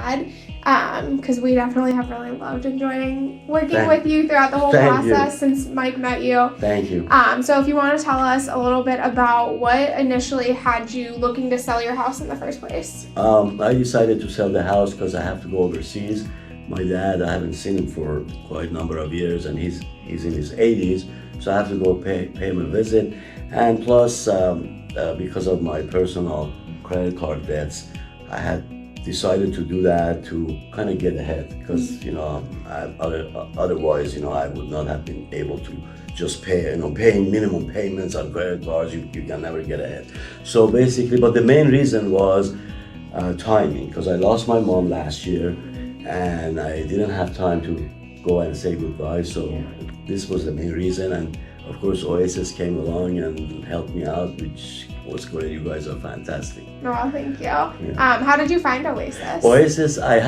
said, because we definitely have really loved enjoying working with you throughout the whole process since Mike met you. Thank you. So if you want to tell us a little bit about what initially had you looking to sell your house in the first place. I decided to sell the house because I have to go overseas. My dad, I haven't seen him for quite a number of years, and he's in his 80s, so I have to go pay him a visit. And plus, because of my personal credit card debts, I had decided to do that to kind of get ahead, because otherwise, I would not have been able to just paying minimum payments on credit cards. You can never get ahead. So basically, but the main reason was timing, because I lost my mom last year, and I didn't have time to go and say goodbye. So this was the main reason, and of course Oasis came along and helped me out, which was great. You guys are fantastic. Oh, thank you. Yeah. How did you find Oasis? Oasis, I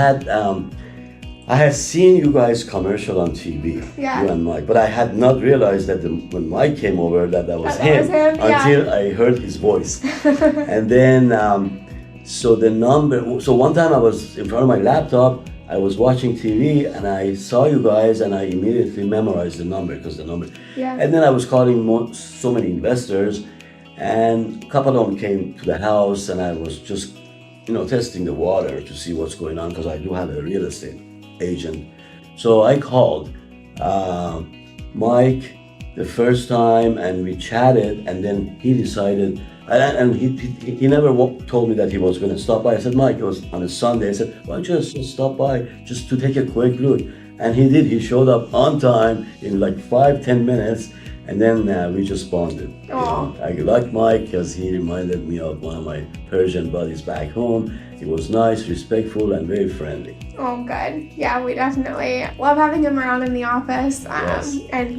had seen you guys commercial on TV, you and Mike, but I had not realized that when Mike came over that was him until I heard his voice. And then, so one time I was in front of my laptop, I was watching TV and I saw you guys, and I immediately memorized the number, and then I was calling so many investors, and a couple of them came to the house, and I was just, testing the water to see what's going on, because I do have a real estate agent. So I called Mike the first time, and we chatted, and then he decided, and he never told me that he was going to stop by. I said, Mike, it was on a Sunday. I said, why don't you just stop by just to take a quick look? And he did. He showed up on time in like 5-10 minutes, and then we just bonded. I like Mike because he reminded me of one of my Persian buddies back home. He was nice, respectful, and very friendly. Oh, good. Yeah, we definitely love having him around in the office. And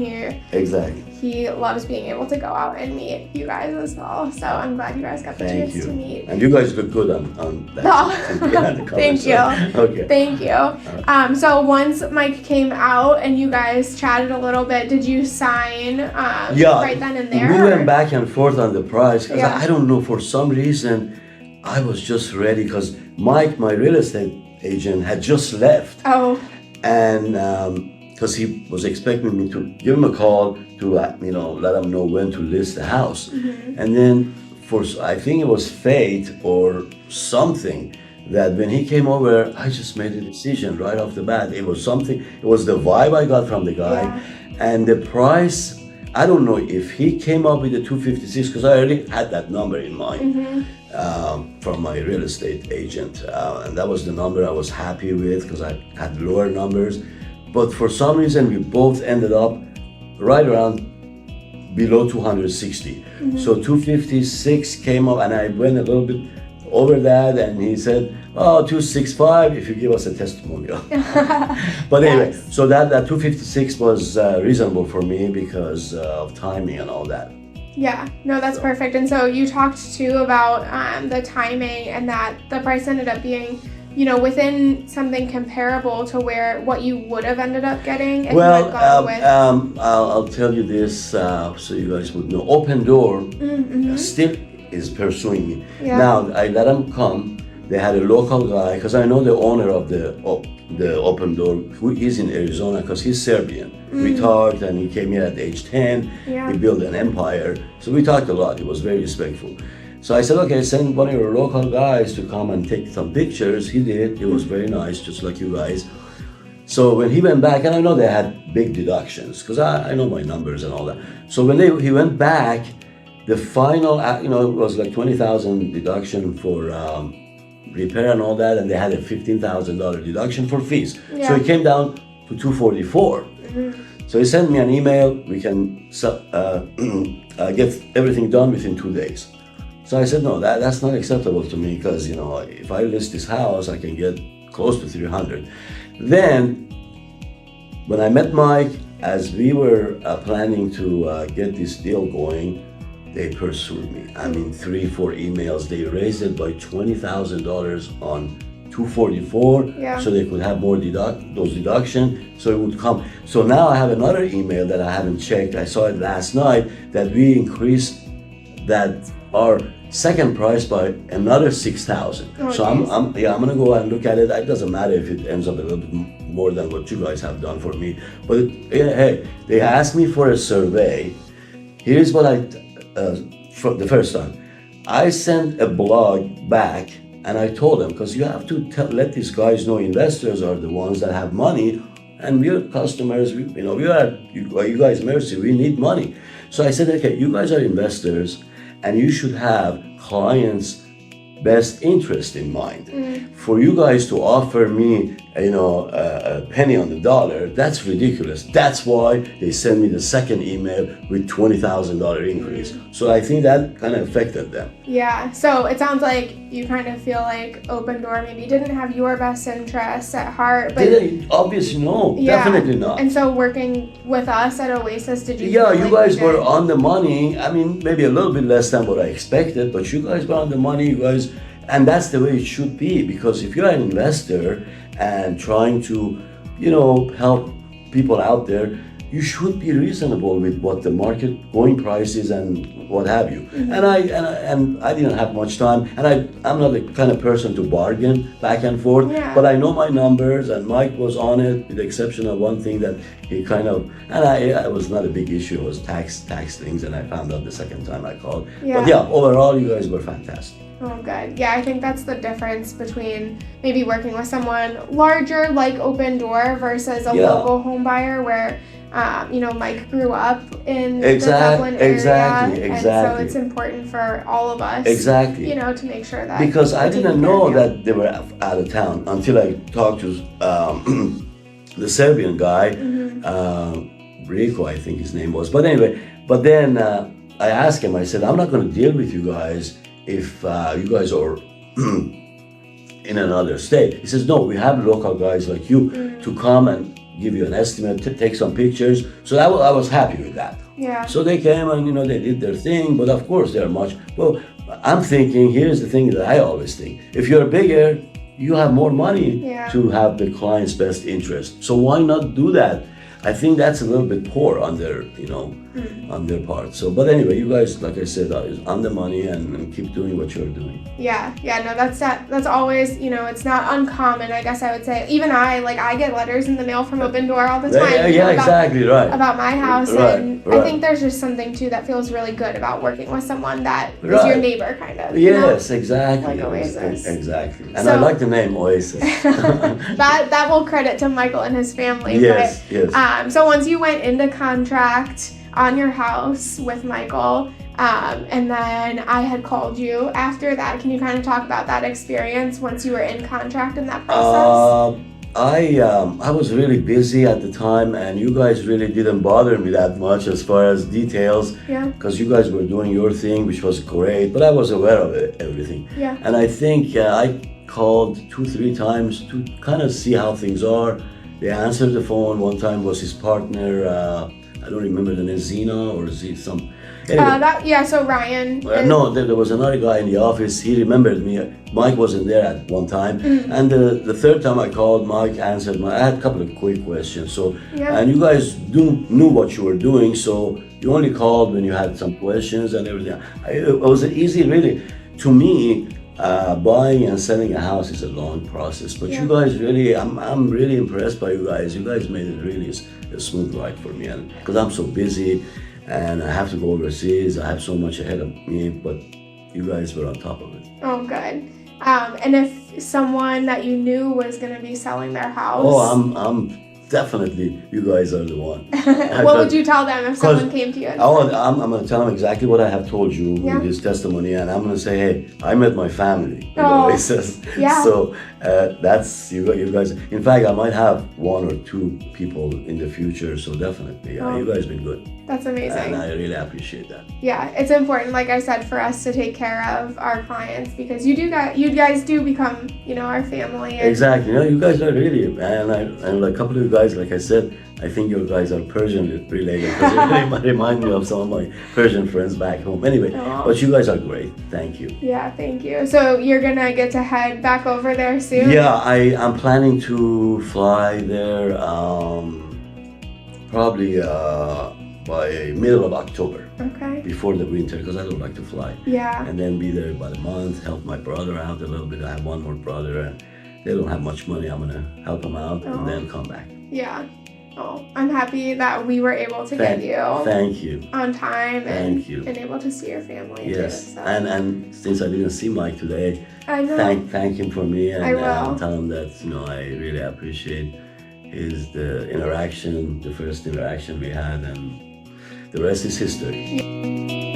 he loves being able to go out and meet you guys as well. So I'm glad you guys got the chance to meet. And you guys look good on that. Thank you. Okay. Thank you. So once Mike came out and you guys chatted a little bit, did you sign right then and there? We went back and forth on the price, because I don't know, for some reason, I was just ready, because Mike, my real estate agent, had just left. Oh. And because he was expecting me to give him a call to let him know when to list the house. Mm-hmm. And then I think it was fate or something, that when he came over, I just made a decision right off the bat. It was the vibe I got from the guy, and the price. I don't know if he came up with the 256, because I already had that number in mind from my real estate agent, and that was the number I was happy with, because I had lower numbers. But for some reason, we both ended up right around below 260. So 256 came up, and I went a little bit over that, and he said, 265 if you give us a testimonial. But anyway, so that 256 was reasonable for me because of timing and all that. Yeah, no, that's perfect. And so you talked too about the timing, and that the price ended up being, within something comparable to what you would have ended up getting if you had gone with. I'll tell you this so you guys would know. Open Door still is pursuing me. Now I let them come. They had a local guy, because I know the owner of the Open Door, who is in Arizona, because he's Serbian. We talked, and he came here at age 10. He built an empire. So we talked a lot. He was very respectful. So I said, okay, send one of your local guys to come and take some pictures. He did. He was very nice, just like you guys. So when he went back, and I know they had big deductions, because I know my numbers and all that. So when he went back, the final, it was like $20,000 deduction for repair and all that, and they had a $15,000 deduction for fees. So it came down to $244. So he sent me an email. We can get everything done within 2 days. So I said, no, that's not acceptable to me, because if I list this house, I can get close to 300. Then when I met Mike, as we were planning to get this deal going, they pursued me. 3-4 emails. They raised it by $20,000 on 244, so they could have more those deductions, so it would come. So now I have another email that I haven't checked. I saw it last night, that we increased that our second price by another 6,000. So I'm gonna go and look at it. It doesn't matter if it ends up a little bit more than what you guys have done for me. But hey, they asked me for a survey. Here's what for the first time, I sent a blog back and I told them, because you have to let these guys know investors are the ones that have money, and we're customers. We are you guys mercy. We need money. So I said, okay, you guys are investors, and you should have clients' best interest in mind. For you guys to offer me, a penny on the dollar, that's ridiculous. That's why they sent me the second email with $20,000 increase. So I think that kind of affected them. Yeah. So it sounds like you kind of feel like Open Door maybe didn't have your best interests at heart. But obviously no, definitely not. And so working with us at Oasis, did you? Yeah, you guys were on the money. I mean, maybe a little bit less than what I expected, but you guys were on the money. You guys. And that's the way it should be, because if you're an investor and trying to, help people out there, you should be reasonable with what the market going price is and what have you. And I didn't have much time, and I'm not the kind of person to bargain back and forth. But I know my numbers, and Mike was on it, with the exception of one thing that he kind of, and I was not a big issue. It was tax things, and I found out the second time I called. But overall, you guys were fantastic. Oh, good. Yeah, I think that's the difference between maybe working with someone larger like Open Door versus a local home buyer where, Mike grew up in the Dublin area. Exactly. And so it's important for all of us, to make sure that. Because I didn't know that they were out of town until I talked to the Serbian guy, Rico, I think his name was. But anyway, then I asked him, I said, I'm not going to deal with you guys if you guys are in another state. He says, no, we have local guys like you to come and give you an estimate, to take some pictures. So I was happy with that. Yeah. So they came and, they did their thing, but of course they're well, I'm thinking, here's the thing that I always think. If you're bigger, you have more money to have the client's best interest. So why not do that? I think that's a little bit poor on their, on their part. So, but anyway, you guys, like I said, is on the money and keep doing what you're doing. Yeah, no, that's always, it's not uncommon, I guess I would say. Even I get letters in the mail from Open Door all the time. Exactly, right. About my house, and I think there's just something too that feels really good about working with someone that is your neighbor, kind of. Yes, exactly. Like Oasis. Exactly. And I like the name Oasis. that will credit to Michael and his family. Yes, but, yes. So once you went into contract on your house with Michael, and then I had called you after that. Can you kind of talk about that experience once you were in contract in that process? I was really busy at the time, and you guys really didn't bother me that much as far as details. Yeah. Because you guys were doing your thing, which was great, but I was aware of everything. Yeah. And I think I called 2-3 times to kind of see how things are. They answered the phone. One time was his partner. I don't remember the name, Zena or some. Anyway, so Ryan. No, there was another guy in the office. He remembered me. Mike wasn't there at one time, and the third time I called, Mike answered. I had a couple of quick questions. So, and you guys knew what you were doing. So you only called when you had some questions and everything. It was easy, really. To me, buying and selling a house is a long process, but you guys really, I'm really impressed by you guys. You guys made it really a smooth ride for me, and because I'm so busy and I have to go overseas, I have so much ahead of me, but you guys were on top of it. Oh, good. And if someone that you knew was going to be selling their house, I'm definitely, you guys are the one. What would you tell them if someone came to you? I'm going to tell them exactly what I have told you in this testimony, and I'm going to say, hey, I met my family in Oasis. Yeah. So that's you guys. In fact, I might have 1 or 2 people in the future. So definitely, you guys been good. That's amazing. And I really appreciate that. Yeah, it's important, like I said, for us to take care of our clients, because you guys do become, our family. Exactly. You guys are really, and a couple of you guys, like I said, I think you guys are Persian related, because you remind me of some of my Persian friends back home. Anyway, but you guys are great. Thank you. Yeah, thank you. So you're gonna get to head back over there soon? Yeah, I'm planning to fly there probably by middle of October. Okay. Before the winter, because I don't like to fly. Yeah. And then be there about a month, help my brother out a little bit. I have one more brother, and they don't have much money. I'm gonna help them out and then come back. Yeah. Oh, I'm happy that we were able to get you. Thank you. On time Thank you. And able to see your family. Yes. Too, so. And since I didn't see Mike today, I know. thank him for me, and I will. tell him that I really appreciate the interaction, the first interaction we had, and the rest is history.